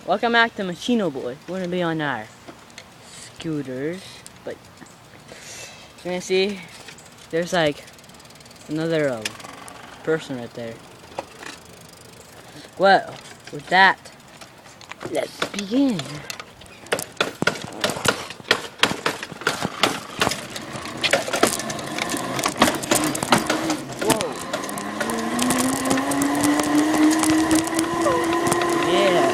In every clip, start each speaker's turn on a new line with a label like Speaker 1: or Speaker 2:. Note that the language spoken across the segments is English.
Speaker 1: Welcome back to Machino Boy. We're gonna be on our scooters, but you're gonna see there's like another person right there. Well, with that, let's begin. Whoa. Yeah.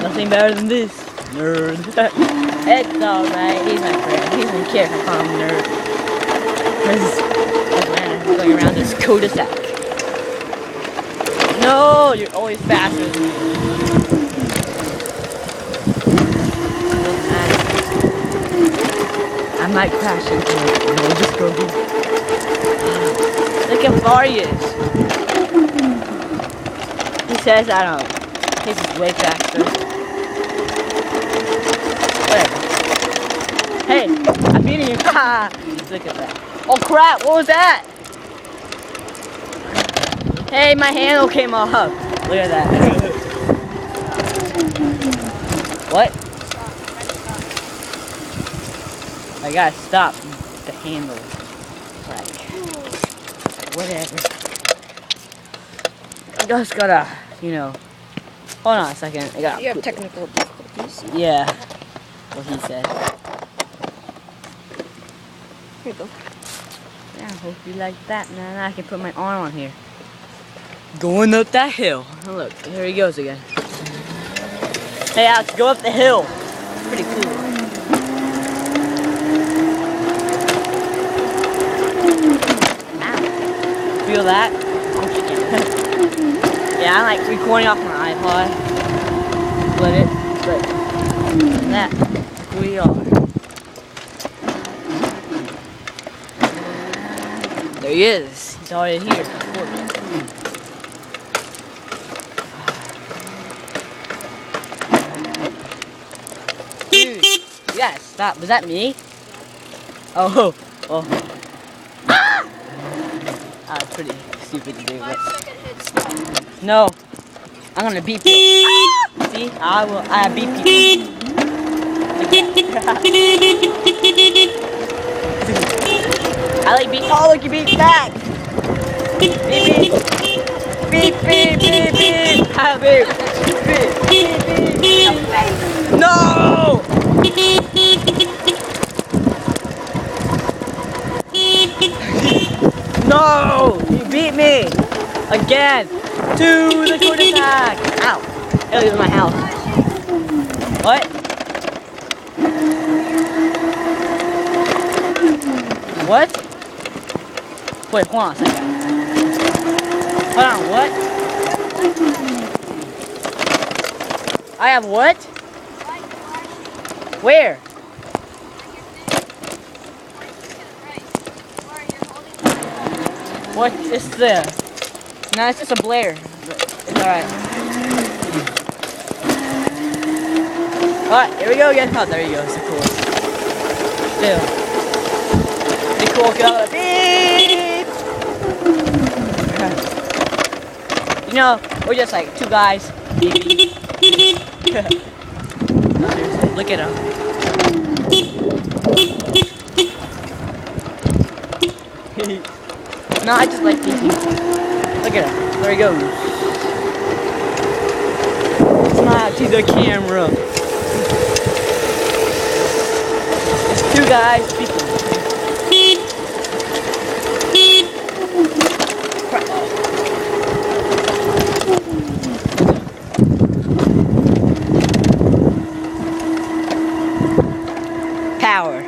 Speaker 1: Nothing better than this. Nerd. It's alright. He's my friend. He's gonna care if I call him nerd. He's going around this cul-de-sac. No, you're always faster than me. I might crash into it. No, just go here. Look how far he is. He says, I don't know. His is way faster. Whatever. Hey, I'm beating you. Look at that. Oh crap, what was that? Hey, my handle came off. Look at that. What? I gotta stop the handle. Like, whatever. I just gotta, hold on a second. I gotta.
Speaker 2: You have technical difficulties.
Speaker 1: Yeah. What he said.
Speaker 2: Here you go.
Speaker 1: Yeah, I hope you like that. Now I can put my arm on here. Going up that hill. Oh, look, here he goes again. Hey Alex, go up the hill. Pretty cool. Ow. Feel that? Yeah, I'm like recording off my iPod. But that, we are. There he is. He's already here. Dude, you gotta stop. Was that me? Oh. Ah! That's pretty stupid to do, but... No. I'm gonna beat you. Ah! See? I beat people. I like beat. Oh, look, you beat back. Beep, beep. Beep, beep, beep, beep. Ah, beep. Beep, beep, beep, beep. No! No! You beat me! Again! To the cul-de-sac! Ow! That was my house. What? What? Wait, hold on a second. Hold on, what? I have what? Where? What is this? No, it's just a blare. It's alright. Alright, here we go again. Oh, there you go. So cool. Still. Pretty cool. Get out of beep! We're just like two guys. Look at him. No, I just like beeping. Look at him. There he goes. Smile to the camera. It's two guys beeping. Power.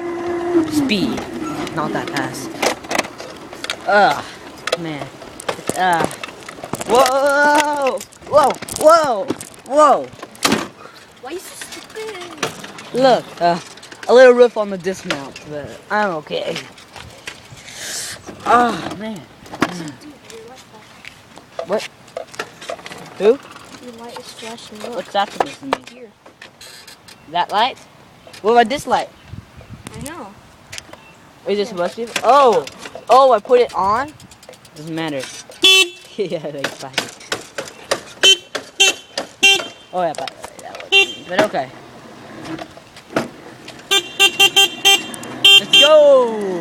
Speaker 1: Speed. Not that fast. Ugh. Man. Whoa! Whoa! Whoa! Whoa!
Speaker 2: Why are you so stupid?
Speaker 1: Look, a little riff on the dismount, but I'm okay. Oh, man. What? Who?
Speaker 2: Your light is flashing. Look.
Speaker 1: What's that supposed to mean?
Speaker 2: Here.
Speaker 1: That light? What about this light?
Speaker 2: I know.
Speaker 1: Is it supposed to be? Oh! Oh, I put it on? Doesn't matter. Yeah, like fine. Oh yeah, by the way, that was easy, but okay. Let's go!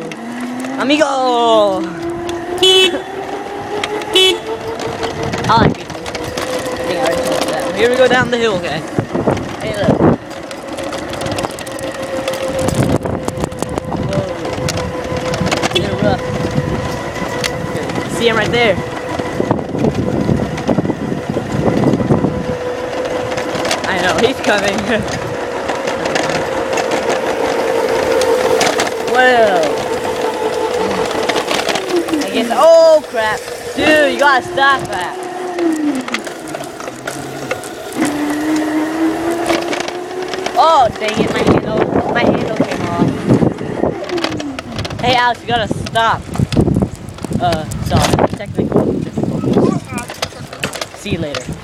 Speaker 1: Amigo! I like people. I think I already told you that. Here we go down the hill, okay? Hey, look. Whoa. It's a little rough. Okay. See him right there. I know, he's coming. Whoa. I guess, oh crap. Dude, you gotta stop that. Oh, dang it, my handle came off. Hey Alex, you gotta stop. Sorry, technical. See you later.